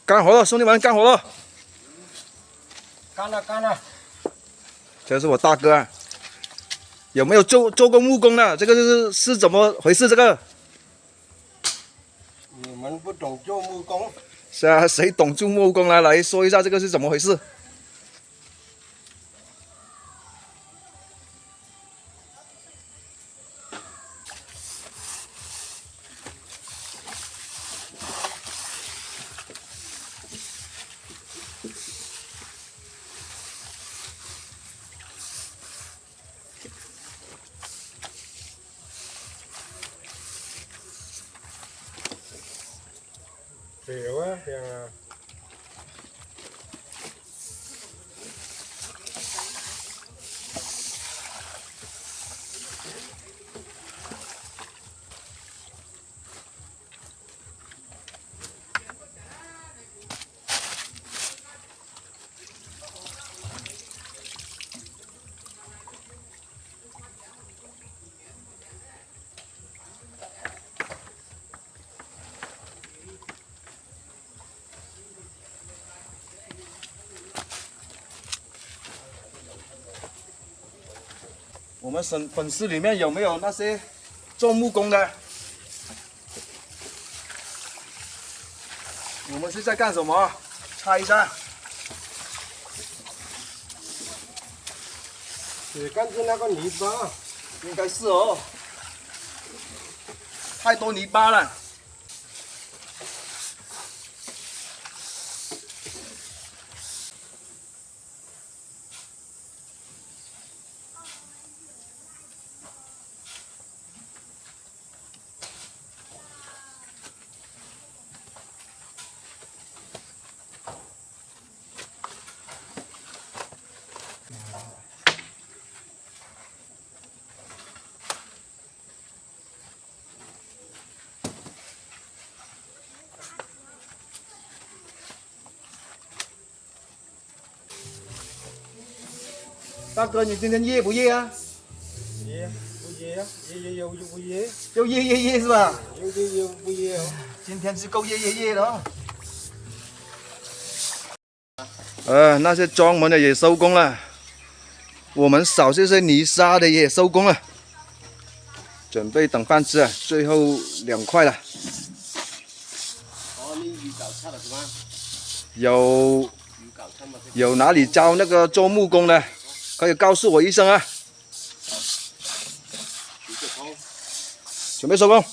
干活了，兄弟们，干活了！干了干了。这是我大哥啊，有没有做过木工的？这个是怎么回事？这个你们不懂做木工？是啊，谁懂做木工来说一下这个是怎么回事？Hiểu á, thì我们粉丝里面有没有那些做木工的？我们是在干什么？猜一下。只干是那个泥巴，应该是哦，太多泥巴了。大哥，你今天夜不夜啊？夜不夜啊？夜又不夜，又夜是吧？又不夜哦。今天是够夜的哦。那些装门的也收工了，我们扫这些泥沙的也收工了，准备等饭吃啊，最后2块了。哦，你鱼搞差了是吧？有哪里教那个做木工的，可以告诉我一声啊。准备收工。